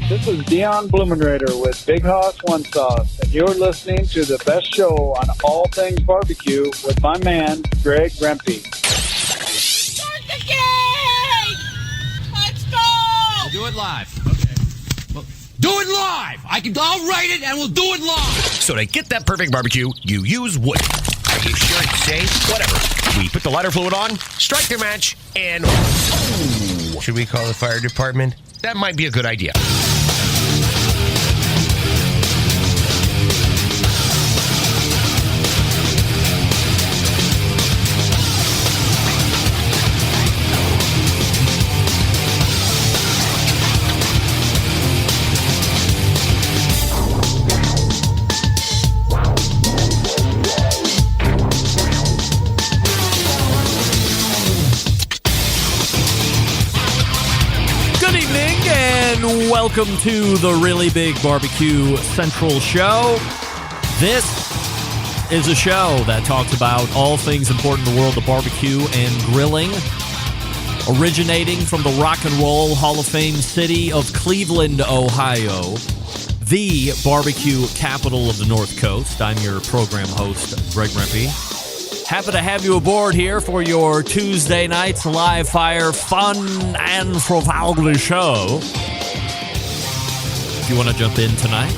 This is Dion Blumenrader with Big Hoss One Sauce, and you're listening to the best show on all things barbecue with my man, Greg Rempe. Start the game! Let's go! We'll do it live. Okay. Well, do it live! I'll write it and we'll do it live! So to get that perfect barbecue, you use wood. Are you sure it's safe? Whatever. We put the lighter fluid on, strike the match, and... Oh, should we call the fire department? That might be a good idea. Welcome to the Really Big Barbecue Central Show. This is a show that talks about all things important in the world of barbecue and grilling. Originating from the Rock and Roll Hall of Fame city of Cleveland, Ohio, the barbecue capital of the North Coast. I'm your program host, Greg Rempe. Happy to have you aboard here for your Tuesday night's live fire fun and frivolity show. If you want to jump in tonight,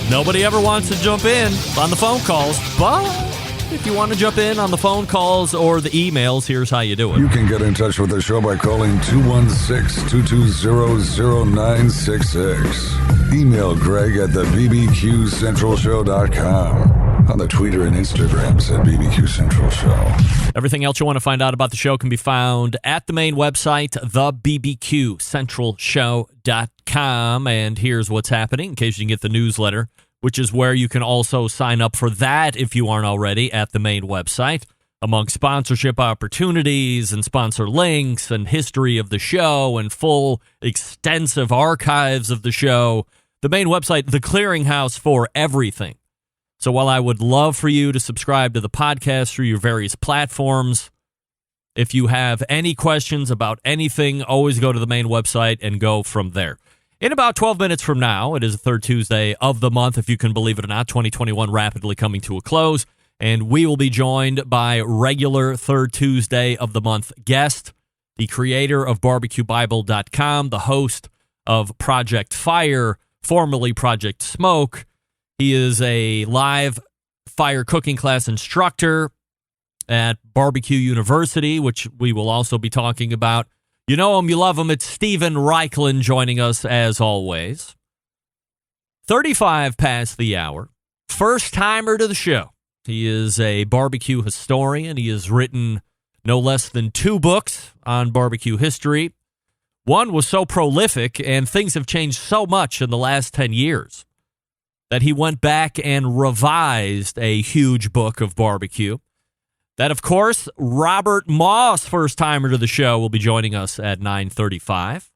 nobody ever wants to jump in on the phone calls, but if you want to jump in on the phone calls or the emails, here's how you do it. You can get in touch with the show by calling 216-220-0966. Email Greg at the bbqcentralshow.com. On the Twitter and Instagrams at BBQ Central Show. Everything else you want to find out about the show can be found at the main website, thebbqcentralshow.com. And here's what's happening in case you can get the newsletter, which is where you can also sign up for that if you aren't already at the main website. Among sponsorship opportunities and sponsor links and history of the show and full extensive archives of the show, the main website, the clearinghouse for everything. So while I would love for you to subscribe to the podcast through your various platforms, if you have any questions about anything, always go to the main website and go from there. In about 12 minutes from now, it is the third Tuesday of the month, if you can believe it or not, 2021 rapidly coming to a close, and we will be joined by regular third Tuesday of the month guest, the creator of BarbecueBible.com, the host of Project Fire, formerly Project Smoke. He is a live fire cooking class instructor at Barbecue University, which we will also be talking about. You know him, you love him. It's Stephen Raichlen joining us as always. 35 past the hour. First timer to the show. He is a barbecue historian. He has written no less than 2 books on barbecue history. One was so prolific, and things have changed so much in the last 10 years. That he went back and revised a huge book of barbecue. That, of course, Robert Moss, first-timer to the show, will be joining us at 9:35.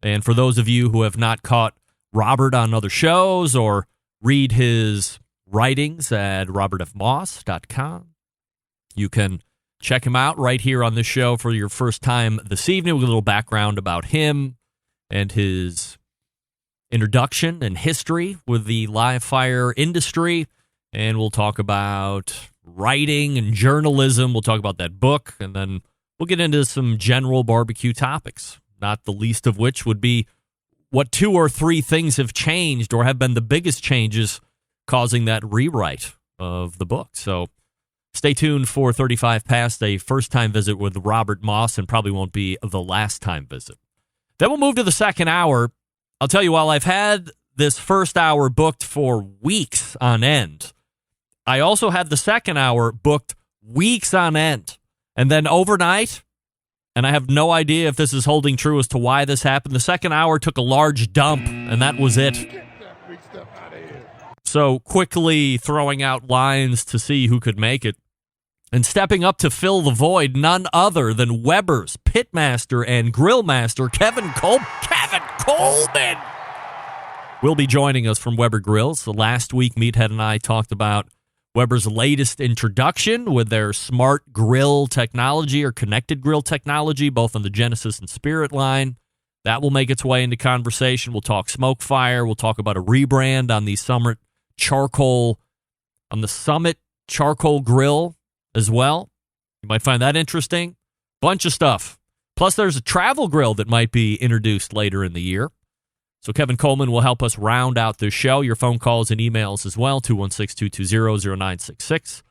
And for those of you who have not caught Robert on other shows or read his writings at robertfmoss.com, you can check him out right here on this show for your first time this evening with a little background about him and his introduction and history with the live fire industry, and we'll talk about writing and journalism. We'll talk about that book, and then we'll get into some general barbecue topics, not the least of which would be what 2 or 3 things have changed or have been the biggest changes causing that rewrite of the book. So stay tuned for 35 past, a first-time visit with Robert Moss, and probably won't be the last-time visit. Then we'll move to the second hour. I'll tell you, while I've had this first hour booked for weeks on end, I also had the second hour booked weeks on end. And then overnight, and I have no idea if this is holding true as to why this happened, the second hour took a large dump, and that was it. So quickly throwing out lines to see who could make it. And stepping up to fill the void, none other than Weber's pitmaster and grillmaster, Kevin Coleman will be joining us from Weber Grills. So last week, Meathead and I talked about Weber's latest introduction with their smart grill technology or connected grill technology, both on the Genesis and Spirit line. That will make its way into conversation. We'll talk smoke fire. We'll talk about a rebrand on the Summit Charcoal Grill as well. You might find that interesting. Bunch of stuff. Plus, there's a travel grill that might be introduced later in the year. So Kevin Coleman will help us round out this show. Your phone calls and emails as well, 216-220-0966,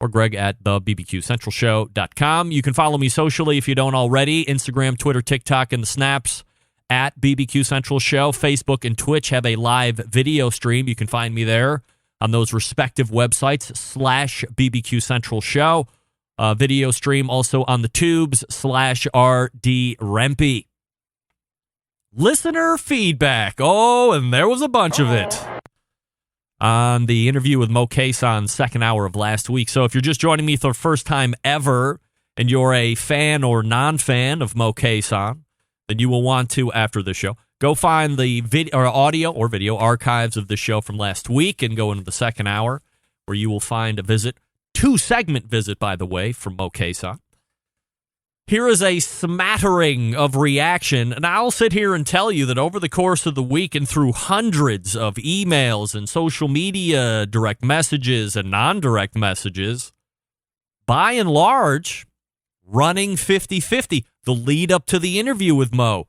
or Greg at thebbqcentralshow.com. You can follow me socially if you don't already. Instagram, Twitter, TikTok, and the snaps at BBQ Central Show. Facebook and Twitch have a live video stream. You can find me there on those respective websites, /BBQ Central Show. Video stream also on the tubes, /RD Rempe. Listener feedback. Oh, and there was a bunch of it on the interview with Mo Cason, second hour of last week. So if you're just joining me for the first time ever and you're a fan or non-fan of Mo Cason, then you will want to, after the show, go find the audio or video archives of the show from last week and go into the second hour where you will find a visit, 2-segment visit, by the way, from Mo Cason. Here is a smattering of reaction, and I'll sit here and tell you that over the course of the week and through hundreds of emails and social media direct messages and non-direct messages, by and large, running 50-50. The lead up to the interview with Mo,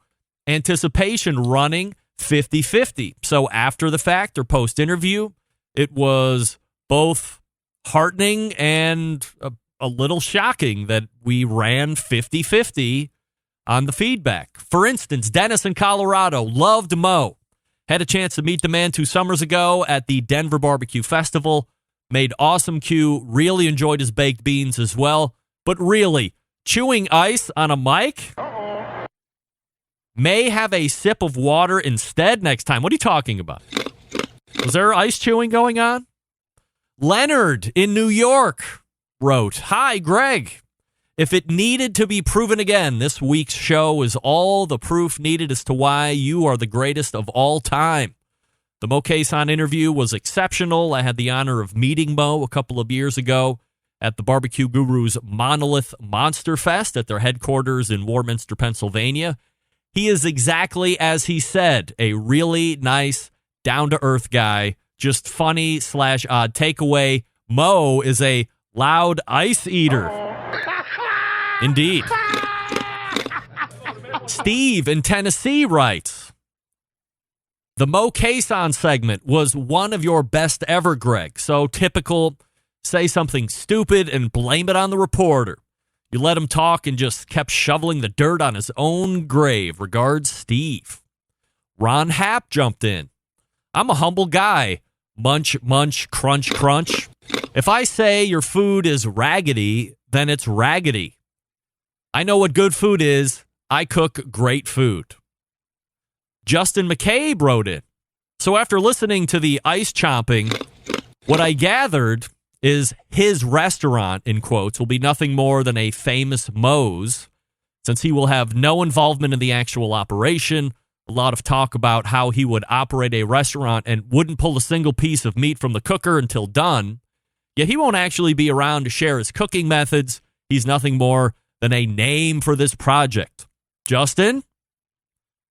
anticipation running 50-50. So after the fact or post-interview, it was both heartening and a little shocking that we ran 50-50 on the feedback. For instance, Dennis in Colorado loved Mo. Had a chance to meet the man 2 summers ago at the Denver Barbecue Festival. Made awesome Q. Really enjoyed his baked beans as well. But really, chewing ice on a mic? May have a sip of water instead next time. What are you talking about? Was there ice chewing going on? Leonard in New York wrote, "Hi, Greg. If it needed to be proven again, this week's show is all the proof needed as to why you are the greatest of all time. The Mo Cason interview was exceptional. I had the honor of meeting Mo a couple of years ago at the BBQ Guru's Monolith Monster Fest at their headquarters in Warminster, Pennsylvania. He is exactly as he said, a really nice, down-to-earth guy, just funny / odd takeaway. Mo is a loud ice eater." Indeed. Steve in Tennessee writes, "The Mo Cason segment was one of your best ever, Greg. So typical, say something stupid and blame it on the reporter. You let him talk and just kept shoveling the dirt on his own grave. Regards, Steve." Ron Happ jumped in. "I'm a humble guy. Munch, munch, crunch, crunch. If I say your food is raggedy, then it's raggedy. I know what good food is. I cook great food." Justin McCabe wrote in, "So after listening to the ice chomping, what I gathered is his restaurant, in quotes, will be nothing more than a famous Moe's, since he will have no involvement in the actual operation. A lot of talk about how he would operate a restaurant and wouldn't pull a single piece of meat from the cooker until done. Yet he won't actually be around to share his cooking methods. He's nothing more than a name for this project." Justin,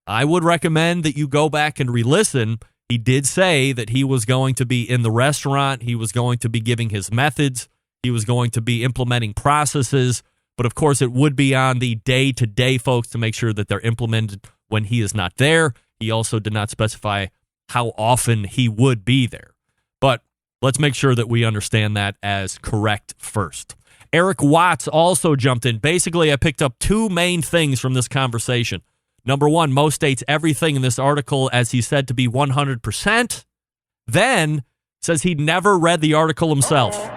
I would recommend that you go back and re-listen. He did say that he was going to be in the restaurant. He was going to be giving his methods. He was going to be implementing processes. But of course, it would be on the day-to-day folks to make sure that they're implemented when he is not there. He also did not specify how often he would be there. But let's make sure that we understand that as correct first. Eric Watts also jumped in. Basically, I picked up 2 main things from this conversation. Number 1, Mo states everything in this article as he said to be 100%. Then says he'd never read the article himself.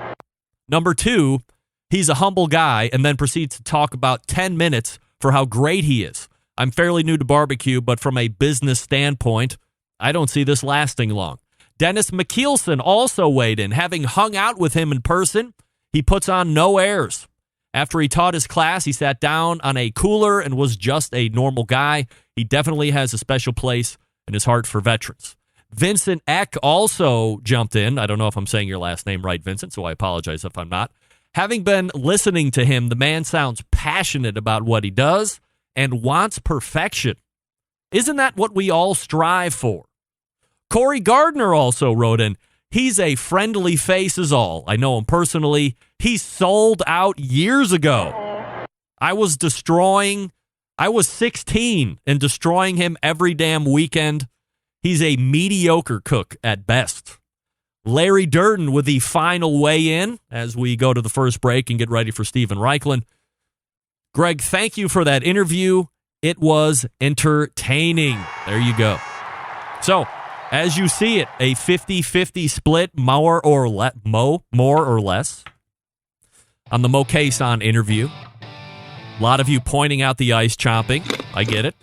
Number 2, he's a humble guy, and then proceeds to talk about 10 minutes for how great he is. I'm fairly new to barbecue, but from a business standpoint, I don't see this lasting long. Dennis McKeelson also weighed in. Having hung out with him in person, he puts on no airs. After he taught his class, he sat down on a cooler and was just a normal guy. He definitely has a special place in his heart for veterans. Vincent Eck also jumped in. I don't know if I'm saying your last name right, Vincent, so I apologize if I'm not. Having been listening to him, the man sounds passionate about what he does and wants perfection. Isn't that what we all strive for? Corey Gardner also wrote in, he's a friendly face is all. I know him personally. He sold out years ago. I was 16 and destroying him every damn weekend. He's a mediocre cook at best. Larry Durden with the final weigh-in as we go to the first break and get ready for Stephen Raichlen. Greg, thank you for that interview. It was entertaining. There you go. So, as you see it, a 50-50 split, more or less, on the Mo Cason interview. A lot of you pointing out the ice chomping. I get it.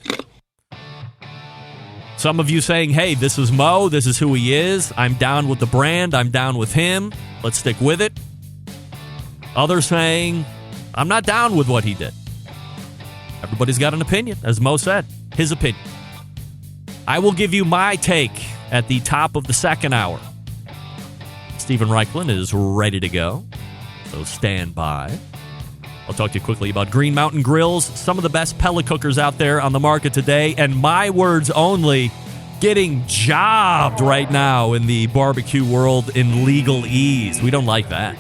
Some of you saying, hey, this is Mo. This is who he is. I'm down with the brand. I'm down with him. Let's stick with it. Others saying, I'm not down with what he did. Everybody's got an opinion, as Mo said. His opinion. I will give you my take at the top of the second hour. Stephen Raichlen is ready to go, so stand by. I'll talk to you quickly about Green Mountain Grills, some of the best pellet cookers out there on the market today, and my words only, getting jobbed right now in the barbecue world in legal ease. We don't like that.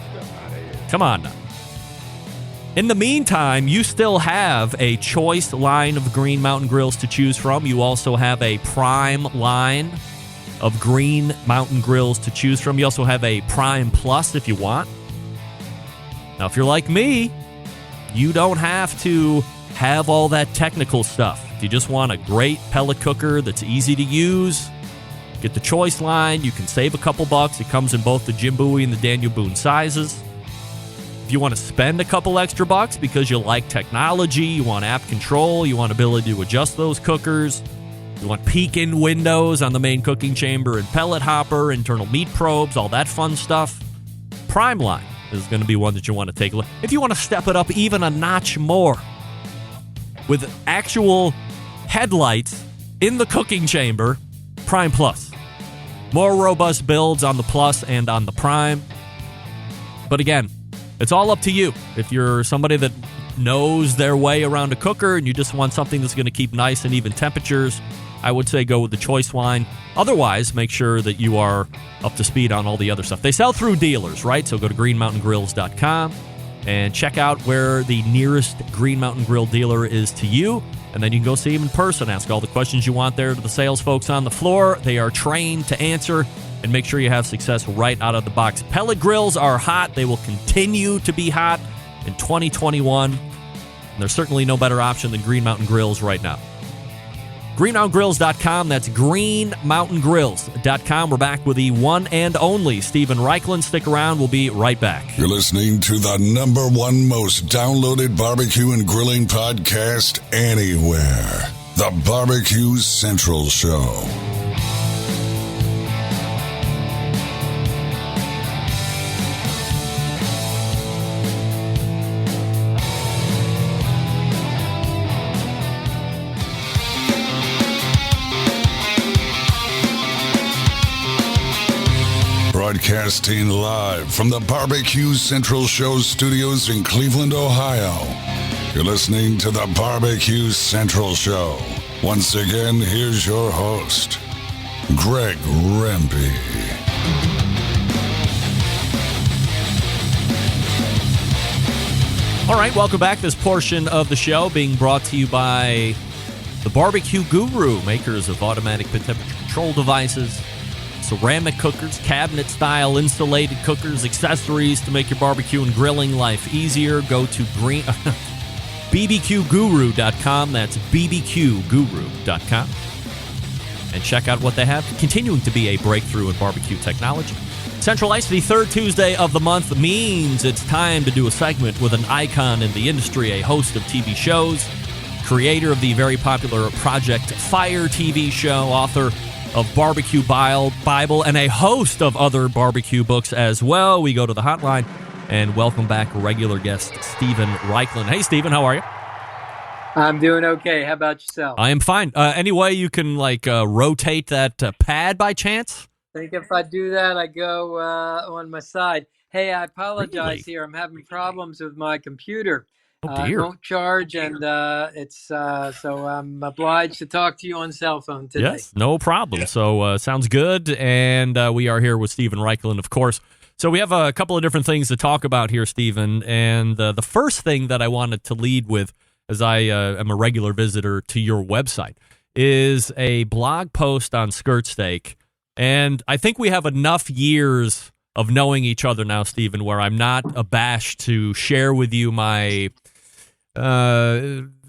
Come on now. In the meantime, you still have a choice line of Green Mountain Grills to choose from. You also have a prime line of Green Mountain Grills to choose from. You also have a Prime Plus if you want. Now, if you're like me, you don't have to have all that technical stuff. If you just want a great pellet cooker that's easy to use, get the choice line. You can save a couple bucks. It comes in both the Jim Bowie and the Daniel Boone sizes. If you want to spend a couple extra bucks because you like technology, you want app control, you want ability to adjust those cookers, you want peek-in windows on the main cooking chamber and pellet hopper, internal meat probes, all that fun stuff, Prime Line is going to be one that you want to take a look. If you want to step it up even a notch more with actual headlights in the cooking chamber, Prime Plus. More robust builds on the Plus and on the Prime. But again, it's all up to you. If you're somebody that knows their way around a cooker and you just want something that's going to keep nice and even temperatures, I would say go with the choice line. Otherwise, make sure that you are up to speed on all the other stuff. They sell through dealers, right? So go to greenmountaingrills.com and check out where the nearest Green Mountain Grill dealer is to you. And then you can go see them in person. Ask all the questions you want there to the sales folks on the floor. They are trained to answer and make sure you have success right out of the box. Pellet grills are hot. They will continue to be hot in 2021. And there's certainly no better option than Green Mountain Grills right now. GreenMountainGrills.com. That's GreenMountainGrills.com. We're back with the one and only Stephen Raichlen. Stick around. We'll be right back. You're listening to the #1 most downloaded barbecue and grilling podcast anywhere. The Barbecue Central Show. Broadcasting live from the Barbecue Central Show studios in Cleveland, Ohio. You're listening to the Barbecue Central Show. Once again, here's your host, Greg Rempe. All right, welcome back. This portion of the show being brought to you by the BBQ Guru, makers of automatic temperature control devices, ceramic cookers, cabinet-style insulated cookers, accessories to make your barbecue and grilling life easier. Go to bbqguru.com. That's bbqguru.com. And check out what they have, continuing to be a breakthrough in barbecue technology. Central Ice, the third Tuesday of the month, means it's time to do a segment with an icon in the industry, a host of TV shows, creator of the very popular Project Fire TV show, author of Barbecue Bible, and a host of other barbecue books as well. We go to the hotline and welcome back regular guest Stephen Raichlen. Hey, Stephen, how are you? I'm doing okay. How about yourself? I am fine. Any way you can rotate that pad by chance? I think if I do that, I go on my side. Hey, I apologize Really? here. I'm having problems with my computer. Oh, dear. Won't charge, and it's so I'm obliged to talk to you on cell phone today. Yes, no problem. So sounds good. And we are here with Stephen Raichlen, of course. So we have a couple of different things to talk about here, Stephen. And the first thing that I wanted to lead with, as I am a regular visitor to your website, is a blog post on skirt steak. And I think we have enough years of knowing each other now, Stephen, where I'm not abashed to share with you my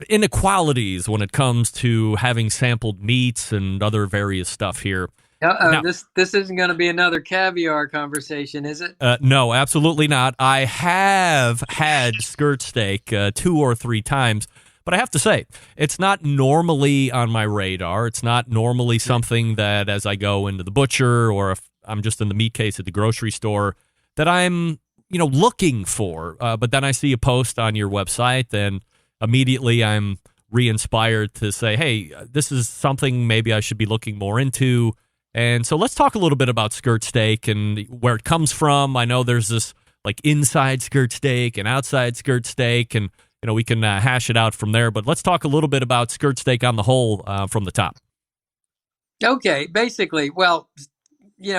inequalities when it comes to having sampled meats and other various stuff here. Now, this isn't going to be another caviar conversation, is it? No, absolutely not. I have had skirt steak 2 or 3 times, but I have to say, it's not normally on my radar. It's not normally something that as I go into the butcher or if I'm just in the meat case at the grocery store that I'm looking for. But then I see a post on your website and immediately I'm re-inspired to say, hey, this is something maybe I should be looking more into. And so let's talk a little bit about skirt steak and where it comes from. I know there's this like inside skirt steak and outside skirt steak, and we can hash it out from there. But let's talk a little bit about skirt steak on the whole from the top. Okay, basically, well,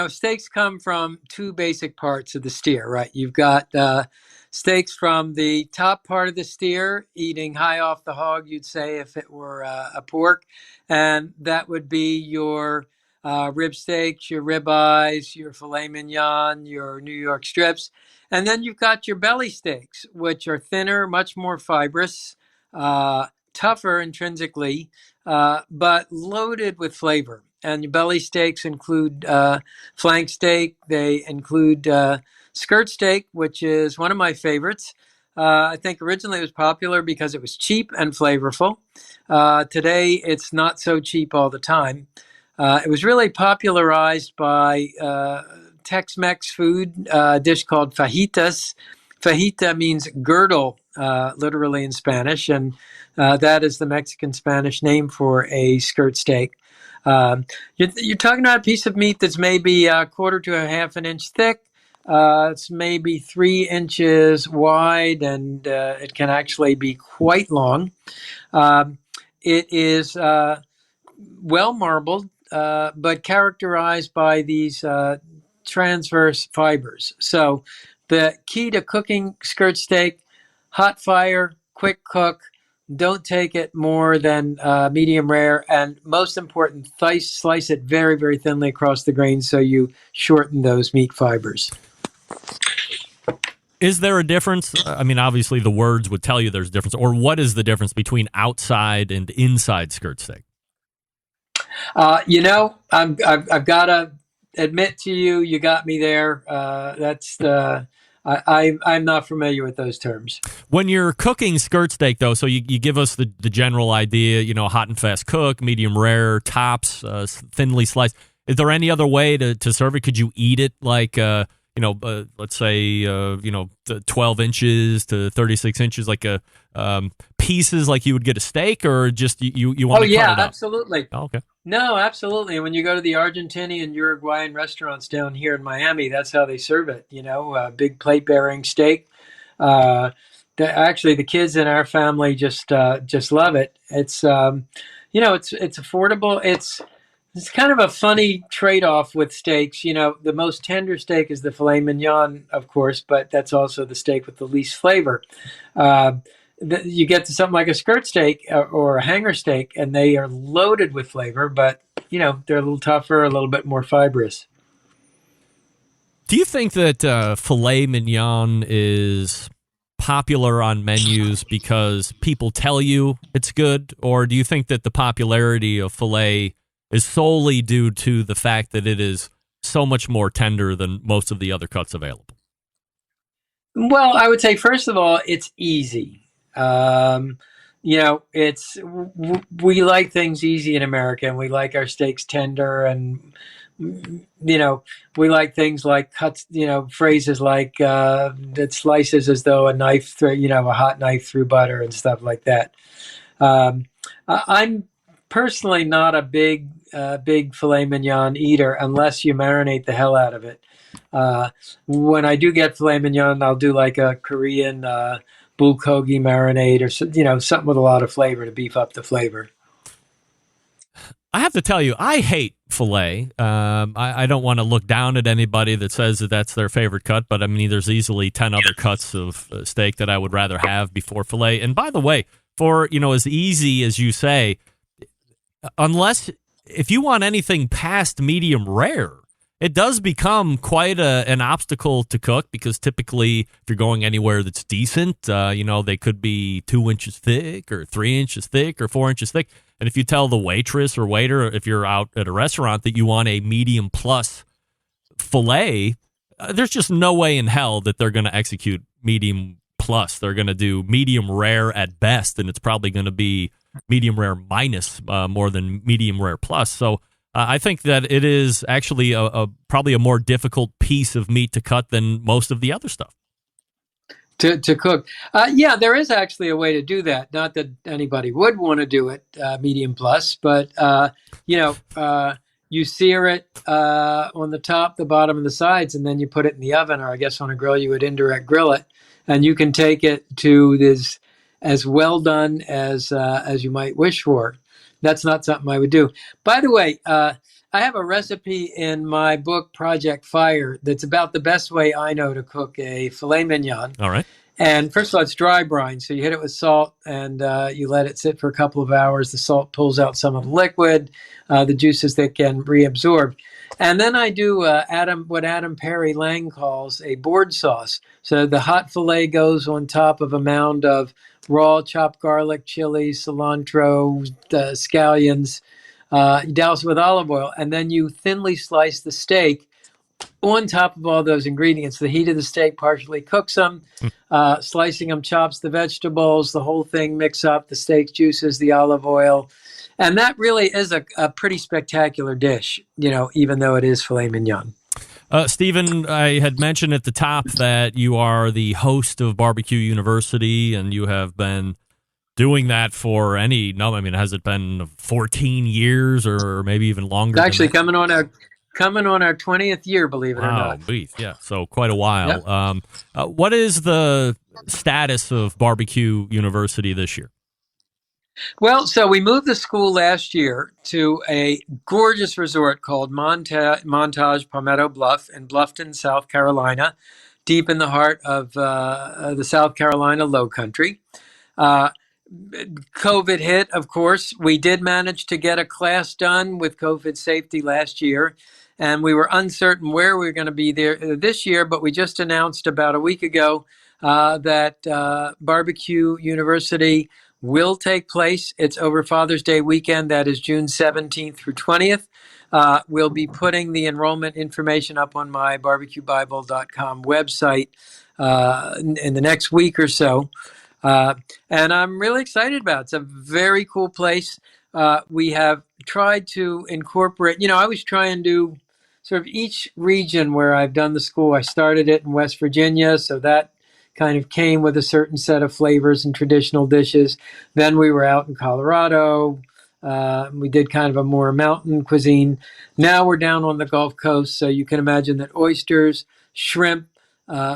steaks come from 2 basic parts of the steer, right? You've got steaks from the top part of the steer, eating high off the hog, you'd say, if it were a pork. And that would be your rib steaks, your rib eyes, your filet mignon, your New York strips. And then you've got your belly steaks, which are thinner, much more fibrous, tougher intrinsically, but loaded with flavor. And your belly steaks include flank steak. They include skirt steak, which is one of my favorites. I think originally it was popular because it was cheap and flavorful. Today, it's not so cheap all the time. It was really popularized by Tex-Mex food, a dish called fajitas. Fajita means girdle, literally in Spanish, and that is the Mexican-Spanish name for a skirt steak. You're talking about a piece of meat that's maybe a quarter to a half an inch thick. It's maybe 3 inches wide, and it can actually be quite long. It is well marbled, but characterized by these transverse fibers. So the key to cooking skirt steak, hot fire, quick cook. Don't take it more than medium rare, and most important, slice it very, very thinly across the grain so you shorten those meat fibers. Is there a difference? I mean, obviously the words would tell you there's a difference. Or what is the difference between outside and inside skirt steak? I've got to admit to you, you got me there. I'm not familiar with those terms. When you're cooking skirt steak, though, so you give us the general idea, hot and fast cook, medium rare, tops, thinly sliced. Is there any other way to serve it? Could you eat it like, let's say, 12 inches to 36 inches, like pieces like you would get a steak, or just you want to cut it up? Absolutely. Oh, okay. No, absolutely. When you go to the Argentinian, Uruguayan restaurants down here in Miami, that's how they serve it. Big plate-bearing steak. Actually, the kids in our family just love it. It's it's affordable. It's kind of a funny trade-off with steaks. The most tender steak is the filet mignon, of course, but that's also the steak with the least flavor. You get to something like a skirt steak or a hanger steak, and they are loaded with flavor, but, they're a little tougher, a little bit more fibrous. Do you think that filet mignon is popular on menus because people tell you it's good, or do you think that the popularity of filet is solely due to the fact that it is so much more tender than most of the other cuts available? Well, I would say, first of all, it's easy. We like things easy in America, and we like our steaks tender, and we like things like cuts, phrases like that slices as though a hot knife through butter and stuff like that. I'm personally not a big filet mignon eater unless you marinate the hell out of it. When I do get filet mignon, I'll do like a Korean bulgogi marinade or something with a lot of flavor to beef up the flavor. I have to tell you, I hate filet. I don't want to look down at anybody that says that that's their favorite cut, but I mean, there's easily 10 other cuts of steak that I would rather have before filet. And by the way, for, as easy as you say, if you want anything past medium rare, it does become quite an obstacle to cook, because typically if you're going anywhere that's decent, they could be 2 inches thick or 3 inches thick or 4 inches thick. And if you tell the waitress or waiter, if you're out at a restaurant, that you want a medium plus filet, there's just no way in hell that they're going to execute medium plus. They're going to do medium rare at best, and it's probably going to be medium rare minus more than medium rare plus. So I think that it is actually probably a more difficult piece of meat to cut than most of the other stuff. To cook. There is actually a way to do that. Not that anybody would want to do it medium plus, but, you sear it on the top, the bottom, and the sides, and then you put it in the oven, or I guess on a grill you would indirect grill it, and you can take it to this as well done as you might wish for. That's not something I would do. By the way, I have a recipe in my book, Project Fire, that's about the best way I know to cook a filet mignon. All right. And first of all, it's dry brine. So you hit it with salt and you let it sit for a couple of hours. The salt pulls out some of the liquid, the juices that can reabsorb. And then I do what Adam Perry Lang calls a board sauce. So the hot filet goes on top of a mound of raw chopped garlic, chili, cilantro, scallions. You douse it with olive oil, and then you thinly slice the steak on top of all those ingredients. The heat of the steak partially cooks them. Slicing them chops the vegetables, the whole thing, mix up the steak juices, the olive oil. And that really is a pretty spectacular dish, even though it is filet mignon. Stephen, I had mentioned at the top that you are the host of Barbecue University, and you have been doing that for has it been 14 years or maybe even longer? It's actually coming on our 20th year, believe it or not. Yeah, so quite a while. Yep. What is the status of Barbecue University this year? Well, so we moved the school last year to a gorgeous resort called Montage Palmetto Bluff in Bluffton, South Carolina, deep in the heart of the South Carolina Lowcountry. COVID hit, of course. We did manage to get a class done with COVID safety last year, and we were uncertain where we were going to be there this year, but we just announced about a week ago that Barbecue University will take place. It's over Father's Day weekend. That is June 17th through 20th. We'll be putting the enrollment information up on my barbecuebible.com website in the next week or so. And I'm really excited about it. It's a very cool place. We have tried to incorporate, I always try and do sort of each region where I've done the school. I started it in West Virginia, so that kind of came with a certain set of flavors and traditional dishes. Then we were out in Colorado. We did kind of a more mountain cuisine. Now we're down on the Gulf Coast, so you can imagine that oysters, shrimp,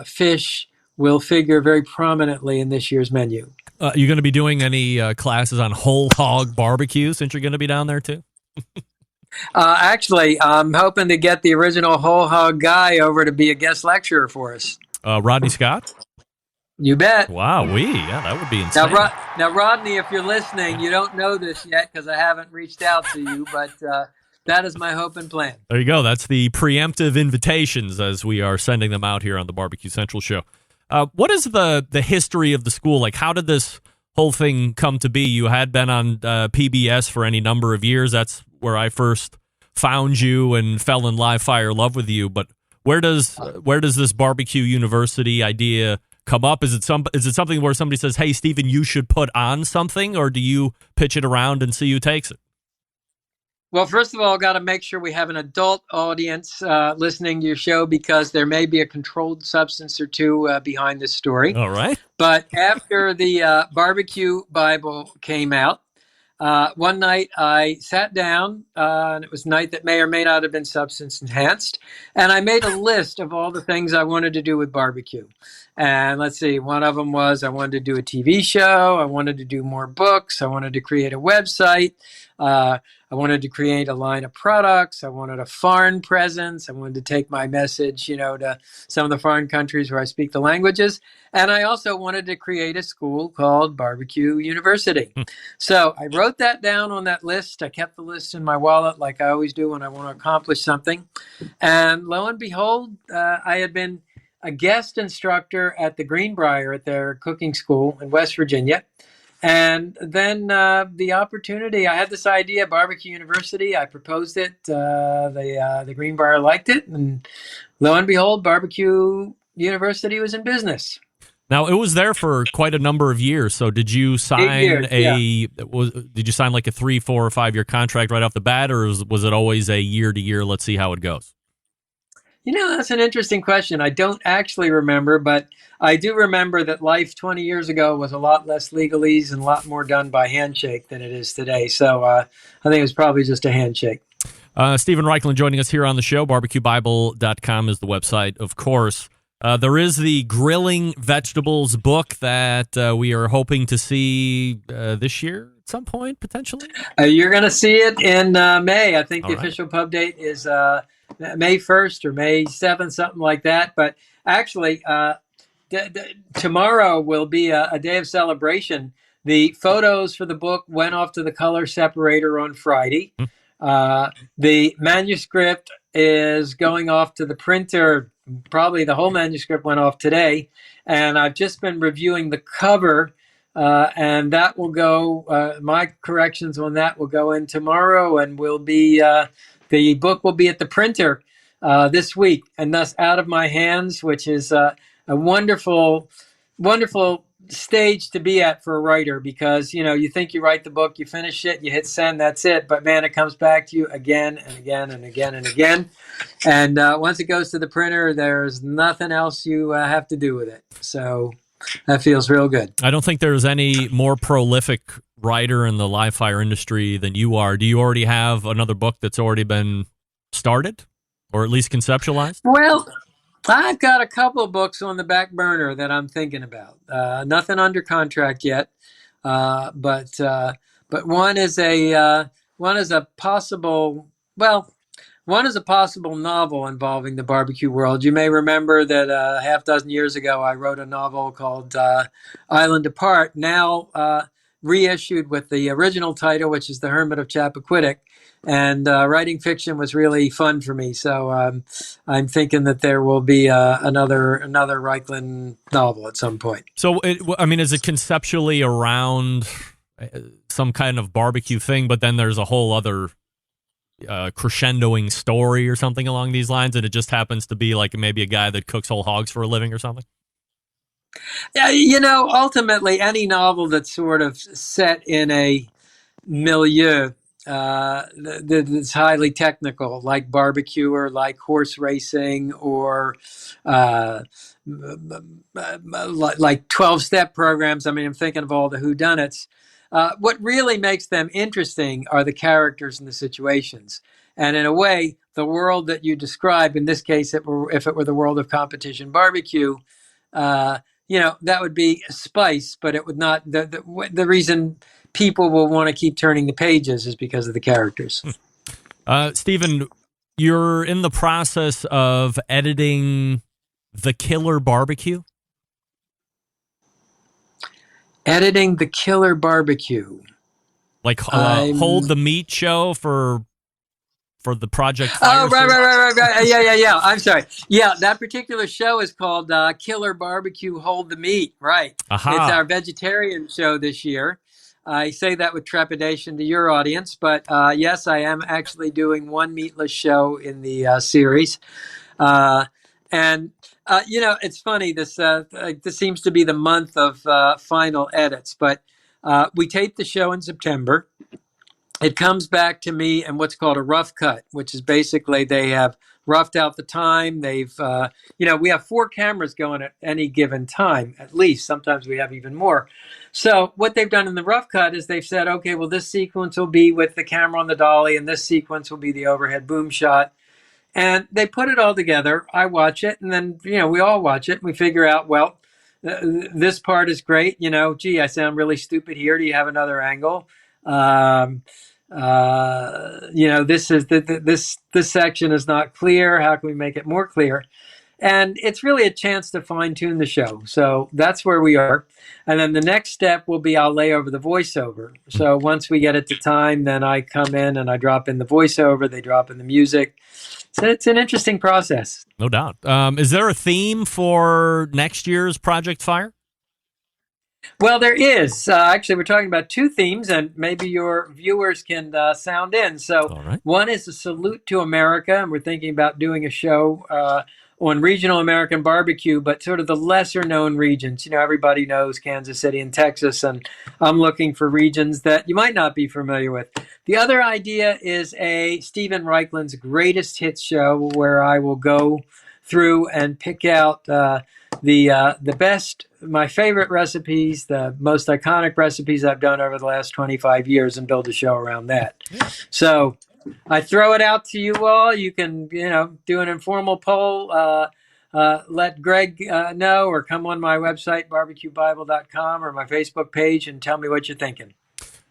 fish will figure very prominently in this year's menu. You going to be doing any classes on whole hog barbecue since you're going to be down there too? Actually, I'm hoping to get the original whole hog guy over to be a guest lecturer for us. Rodney Scott? You bet. Wow, yeah, that would be insane. Now, Rodney, if you're listening, you don't know this yet because I haven't reached out to you, but that is my hope and plan. There you go. That's the preemptive invitations as we are sending them out here on the Barbecue Central show. What is the history of the school? Like, how did this whole thing come to be? You had been on PBS for any number of years. That's where I first found you and fell in live fire love with you. But where does this Barbecue University idea come up? Is it something where somebody says, "Hey, Stephen, you should put on something," or do you pitch it around and see who takes it? Well, first of all, got to make sure we have an adult audience listening to your show because there may be a controlled substance or two behind this story. All right. But after the Barbecue Bible came out, one night I sat down, and it was a night that may or may not have been substance enhanced, and I made a list of all the things I wanted to do with barbecue. And let's see, one of them was I wanted to do a TV show, I wanted to do more books, I wanted to create a website, I wanted to create a line of products, I wanted a foreign presence, I wanted to take my message, to some of the foreign countries where I speak the languages, and I also wanted to create a school called Barbecue University. So I wrote that down on that list. I kept the list in my wallet like I always do when I want to accomplish something. And lo and behold, I had been a guest instructor at the Greenbrier at their cooking school in West Virginia. And then the opportunity, I had this idea, Barbecue University. I proposed it. The Greenbrier liked it. And lo and behold, Barbecue University was in business. Now, it was there for quite a number of years. So did you sign did you sign like a 3, 4, or 5 year contract right off the bat, or was it always a year to year, let's see how it goes? That's an interesting question. I don't actually remember, but I do remember that life 20 years ago was a lot less legalese and a lot more done by handshake than it is today. So I think it was probably just a handshake. Stephen Raichlen joining us here on the show. BarbecueBible.com is the website, of course. There is the Grilling Vegetables book that we are hoping to see this year at some point, potentially. You're going to see it in May. I think the official pub date is May 1st or May 7th, something like that. But actually, tomorrow will be a day of celebration. The photos for the book went off to the color separator on Friday. The manuscript is going off to the printer. Probably the whole manuscript went off today. And I've just been reviewing the cover, and that will go, my corrections on that will go in tomorrow, and will be, the book will be at the printer this week, and thus out of my hands, which is a wonderful, wonderful stage to be at for a writer, because you think you write the book, you finish it, you hit send, that's it, but man, it comes back to you again and again and again and again, and once it goes to the printer, there's nothing else you have to do with it. So that feels real good. I don't think there's any more prolific writer in the live fire industry than you are. Do you already have another book that's already been started, or at least conceptualized? Well, I've got a couple of books on the back burner that I'm thinking about. Nothing under contract yet, but one is a possible novel involving the barbecue world. You may remember that a half dozen years ago I wrote a novel called Island Apart, now reissued with the original title, which is The Hermit of Chappaquiddick. And writing fiction was really fun for me, so I'm thinking that there will be another Raichlen novel at some point. So, is it conceptually around some kind of barbecue thing, but then there's a whole other crescendoing story or something along these lines, and it just happens to be like maybe a guy that cooks whole hogs for a living or something? Ultimately, any novel that's sort of set in a milieu that's highly technical, like barbecue or like horse racing, or like 12-step programs. I'm thinking of all the whodunits. What really makes them interesting are the characters and the situations. And in a way, the world that you describe, in this case, if it were the world of competition barbecue, that would be spice, but it would not. The reason people will want to keep turning the pages is because of the characters. Stephen, you're in the process of editing The Killer Barbecue? Editing The Killer Barbecue. Like Hold the Meat show for the Project Fire. Oh, right. Yeah. I'm sorry. Yeah, that particular show is called Killer Barbecue Hold the Meat. Right. Aha. It's our vegetarian show this year. I say that with trepidation to your audience, but yes, I am actually doing one meatless show in the series. It's funny, this seems to be the month of final edits, but we taped the show in September. It comes back to me in what's called a rough cut, which is basically they have roughed out the time. They've, we have 4 cameras going at any given time, at least. Sometimes we have even more. So what they've done in the rough cut is they've said, okay, well, this sequence will be with the camera on the dolly, and this sequence will be the overhead boom shot. And they put it all together. I watch it, and then, we all watch it, and we figure out, well, this part is great. Gee, I sound really stupid here. Do you have another angle? This is this section is not clear. How can we make it more clear? And it's really a chance to fine tune the show. So that's where we are. And then the next step will be I'll lay over the voiceover. So once we get it to time, then I come in and I drop in the voiceover. They drop in the music. So it's an interesting process. No doubt. Is there a theme for next year's Project Fire? Well, there is. Actually, we're talking about 2 themes, and maybe your viewers can sound in. So One is a salute to America, and we're thinking about doing a show on regional American barbecue, but sort of the lesser-known regions. Everybody knows Kansas City and Texas, and I'm looking for regions that you might not be familiar with. The other idea is a Stephen Reichlen's greatest hits show, where I will go through and pick out the best, my favorite recipes, the most iconic recipes I've done over the last 25 years, and build a show around that. So I throw it out to you all. You can, do an informal poll, let Greg know, or come on my website, barbecuebible.com, or my Facebook page, and tell me what you're thinking.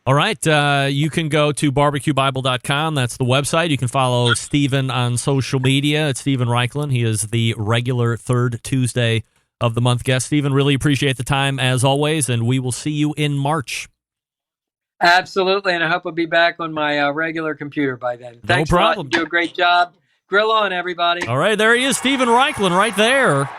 All right. You can go to barbecuebible.com. That's the website. You can follow Stephen on social media. It's Stephen Raichlen. He is the regular third Tuesday of the month guest. Stephen, really appreciate the time as always, and we will see you in March. Absolutely, and I hope I'll be back on my regular computer by then. Thanks no problem. A lot. You do a great job. Grill on, everybody. All right, there he is, Stephen Raichlen, right there,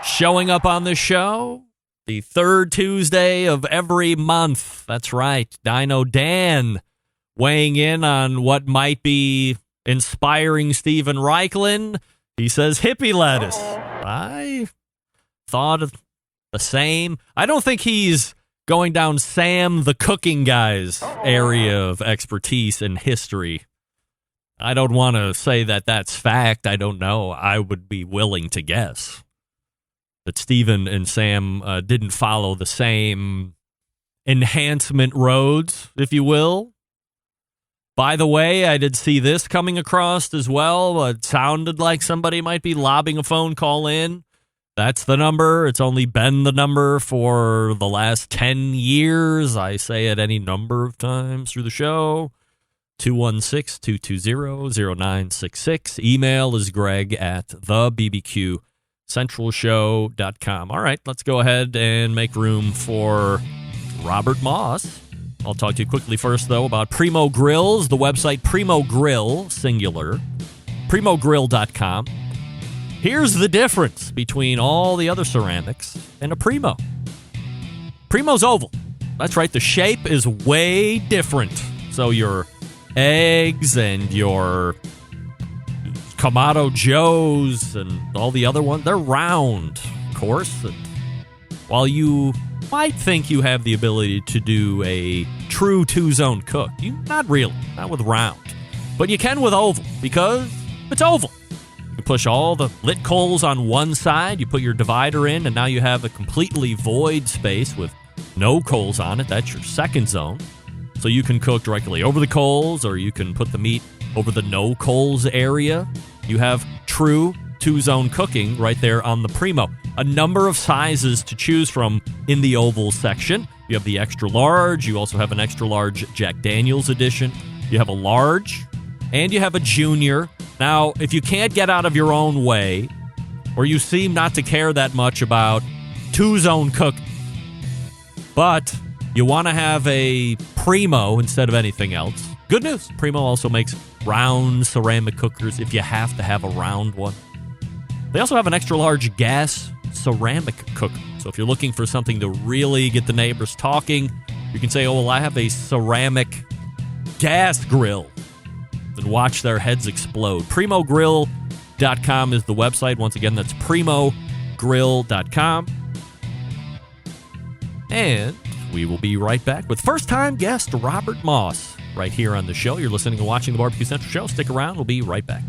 showing up on the show the third Tuesday of every month. That's right, Dino Dan weighing in on what might be inspiring Stephen Raichlen. He says hippie lettuce. I thought of the same. I don't think he's going down Sam the Cooking Guy's area of expertise and history. I don't want to say that that's fact. I don't know. I would be willing to guess that Stephen and Sam didn't follow the same enhancement roads, if you will. By the way, I did see this coming across as well. It sounded like somebody might be lobbing a phone call in. That's the number. It's only been the number for the last 10 years. I say it any number of times through the show. 216-220-0966. Email is Greg at thebbqcentralshow.com. All right, let's go ahead and make room for Robert Moss. I'll talk to you quickly first, though, about Primo Grills, the website Primo Grill, singular, primogrill.com. Here's the difference between all the other ceramics and a Primo. Primo's oval. That's right, the shape is way different. So your eggs and your Kamado Joes and all the other ones, they're round, of course. And while you might think you have the ability to do a true two-zone cook, not really, not with round. But you can with oval, because it's oval. You push all the lit coals on one side, you put your divider in, and now you have a completely void space with no coals on it. That's your second zone. So you can cook directly over the coals, or you can put the meat over the no coals area. You have true two-zone cooking right there on the Primo. A number of sizes to choose from in the oval section. You have the extra large. You also have an extra large Jack Daniel's edition. You have a large, and you have a junior. Now, if you can't get out of your own way, or you seem not to care that much about two-zone cooking, but you want to have a Primo instead of anything else, good news. Primo also makes round ceramic cookers if you have to have a round one. They also have an extra large gas ceramic cooker. So if you're looking for something to really get the neighbors talking, you can say, oh, well, I have a ceramic gas grill. And watch their heads explode. Primogrill.com is the website. Once again, that's primogrill.com. And we will be right back with first-time guest Robert Moss right here on the show. You're listening and watching the Barbecue Central Show. Stick around. We'll be right back.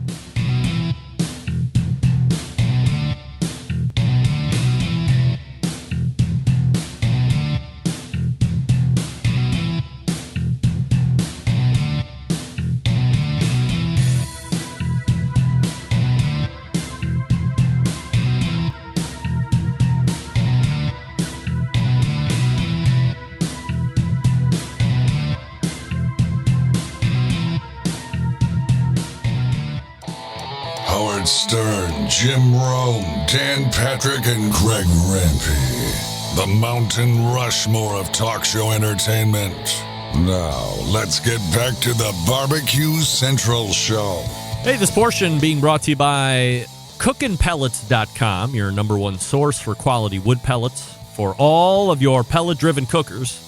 Howard Stern, Jim Rome, Dan Patrick, and Greg Rempe. The Mountain Rushmore of talk show entertainment. Now, let's get back to the Barbecue Central Show. Hey, this portion being brought to you by CookinPellets.com, your number one source for quality wood pellets for all of your pellet-driven cookers.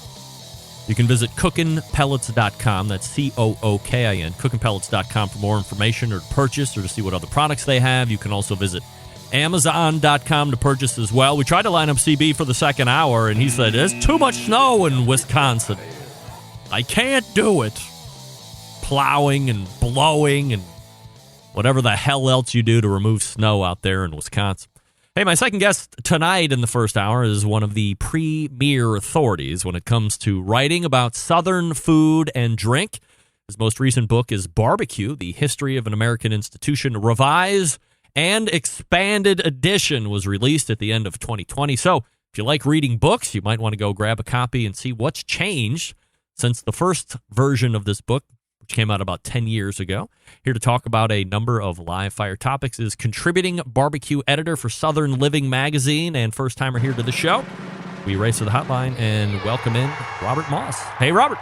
You can visit CookinPellets.com, that's COOKIN, CookinPellets.com for more information or to purchase or to see what other products they have. You can also visit Amazon.com to purchase as well. We tried to line up CB for the second hour, and he said, there's too much snow in Wisconsin. I can't do it. Plowing and blowing and whatever the hell else you do to remove snow out there in Wisconsin. Hey, my second guest tonight in the first hour is one of the premier authorities when it comes to writing about Southern food and drink. His most recent book is Barbecue, The History of an American Institution. Revised and expanded edition was released at the end of 2020. So if you like reading books, you might want to go grab a copy and see what's changed since the first version of this book, which came out about 10 years ago. Here to talk about a number of live fire topics is contributing barbecue editor for Southern Living magazine and first timer here to the show. We race to the hotline and welcome in Robert Moss. Hey, Robert.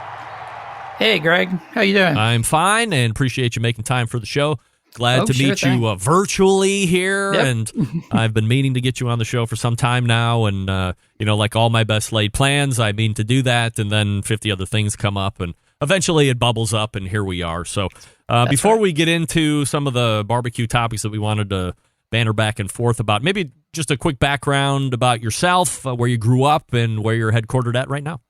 Hey, Greg. How you doing? I'm fine and appreciate you making time for the show. Glad to meet you virtually here, Yep. And I've been meaning to get you on the show for some time now, and, like all my best laid plans, I mean to do that, and then 50 other things come up, and eventually it bubbles up, and here we are. So before we get into some of the barbecue topics that we wanted to banter back and forth about, maybe just a quick background about yourself, where you grew up, and where you're headquartered at right now.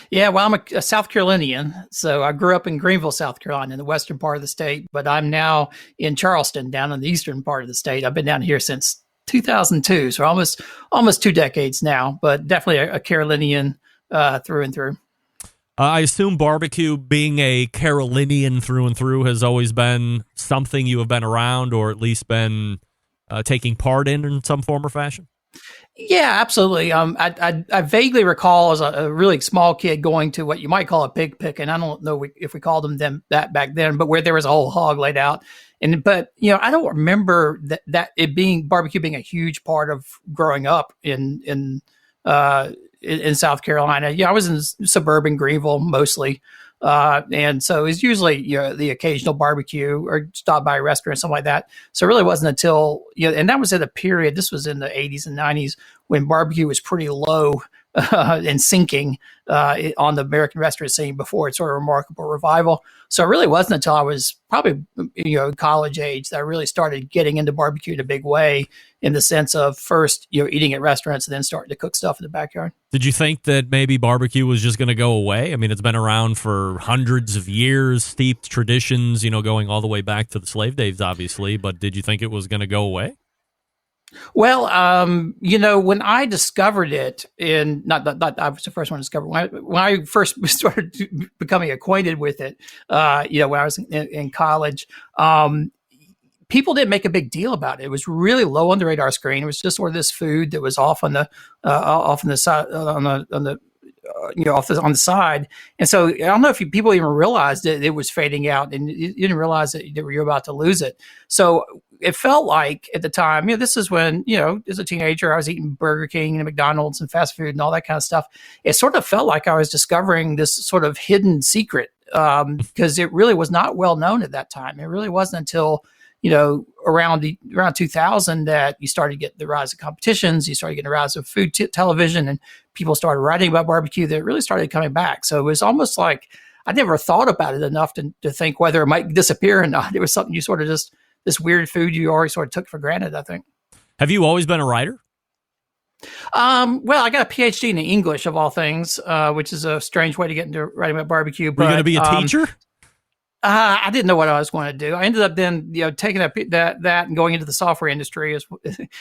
Yeah, well, I'm a South Carolinian, so I grew up in Greenville, South Carolina, in the western part of the state, but I'm now in Charleston, down in the eastern part of the state. I've been down here since 2002, so almost 2 decades now, but definitely a Carolinian through and through. I assume barbecue, being a Carolinian through and through, has always been something you have been around or at least been taking part in some form or fashion? Yeah, absolutely. I vaguely recall as a really small kid going to what you might call a pig picking. I don't know if we called them that back then, but where there was a whole hog laid out. But I don't remember that it being barbecue being a huge part of growing up in South Carolina. I was in suburban Greenville mostly. And so it's usually, the occasional barbecue or stop by a restaurant, something like that. So it really wasn't until, and that was at a period, this was in the 80s and 90s when barbecue was pretty low and sinking on the American restaurant scene before its sort of remarkable revival. So it really wasn't until I was probably, college age that I really started getting into barbecue in a big way, in the sense of first, eating at restaurants and then starting to cook stuff in the backyard. Did you think that maybe barbecue was just going to go away? I mean, it's been around for hundreds of years, steeped traditions, going all the way back to the slave days, obviously. But did you think it was going to go away? Well, when I discovered it, not I was the first one to discover it, when I first started becoming acquainted with it, when I was in college, people didn't make a big deal about it. It was really low on the radar screen. It was just sort of this food that was off on the side, on the side. And so I don't know if people even realized that it was fading out, and you didn't realize that you were about to lose it. So it felt like at the time, this is when, as a teenager, I was eating Burger King and McDonald's and fast food and all that kind of stuff. It sort of felt like I was discovering this sort of hidden secret because it really was not well known at that time. It really wasn't until around 2000 that you started to get the rise of competitions, you started getting the rise of food television, and people started writing about barbecue that really started coming back. So it was almost like I never thought about it enough to think whether it might disappear or not. It was something you sort of just, this weird food you already sort of took for granted, I think. Have you always been a writer? Well, I got a PhD in English, of all things, which is a strange way to get into writing about barbecue. Were you going to be a teacher? I didn't know what I was going to do. I ended up then, taking up that and going into the software industry,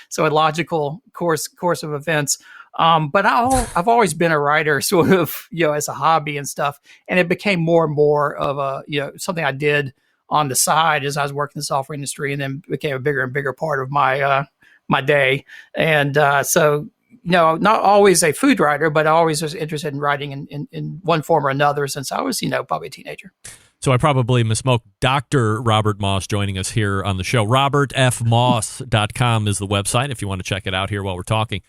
so a logical course of events. But I've always been a writer, sort of, as a hobby and stuff. And it became more and more of something I did on the side as I was working in the software industry, and then became a bigger and bigger part of my my day. And so, not always a food writer, but I always was interested in writing in one form or another since I was, probably a teenager. So I probably misspoke. Dr. Robert Moss joining us here on the show. RobertFMoss.com is the website if you want to check it out here while we're talking.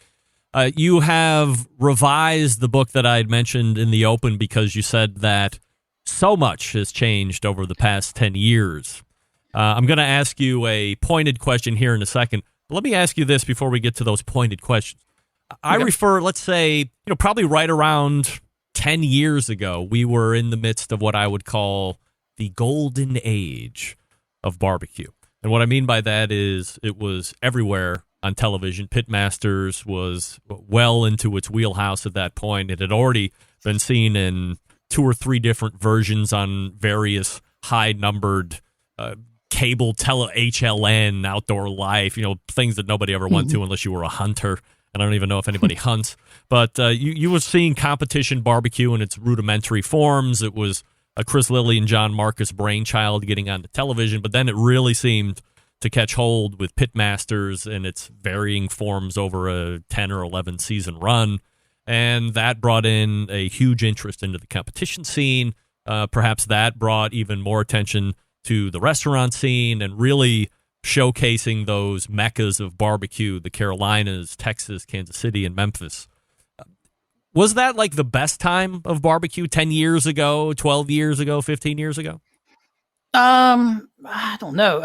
You have revised the book that I had mentioned in the open because you said that so much has changed over the past 10 years. I'm going to ask you a pointed question here in a second. But let me ask you this before we get to those pointed questions. I refer, let's say, probably right around 10 years ago, we were in the midst of what I would call the golden age of barbecue. And what I mean by that is it was everywhere on television. Pitmasters was well into its wheelhouse at that point. It had already been seen in 2 or 3 different versions on various high-numbered cable HLN, Outdoor Life, things that nobody ever went to unless you were a hunter. And I don't even know if anybody hunts. But you were seeing competition barbecue in its rudimentary forms. It was a Chris Lilly and John Marcus brainchild getting onto television. But then it really seemed to catch hold with Pitmasters in its varying forms over a 10 or 11 season run. And that brought in a huge interest into the competition scene. Perhaps that brought even more attention to the restaurant scene and really showcasing those meccas of barbecue, the Carolinas, Texas, Kansas City, and Memphis. Was that like the best time of barbecue 10 years ago, 12 years ago, 15 years ago? I don't know.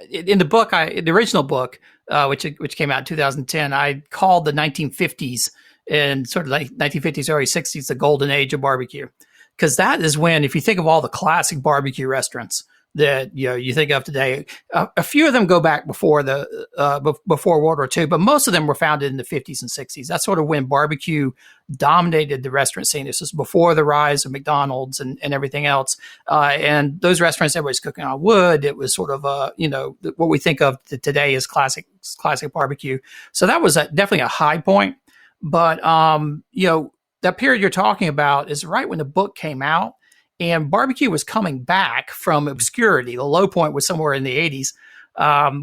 In the book, the original book, which came out in 2010, I called the 1950s and sort of like 1950s, early 60s, the golden age of barbecue. Because that is when, if you think of all the classic barbecue restaurants that you think of today, a few of them go back before before World War II, but most of them were founded in the 50s and 60s. That's sort of when barbecue dominated the restaurant scene. This was before the rise of McDonald's and everything else. And those restaurants, everybody's cooking on wood. It was sort of what we think of today as classic barbecue. So that was definitely a high point. But that period you're talking about is right when the book came out. And barbecue was coming back from obscurity. The low point was somewhere in the 80s,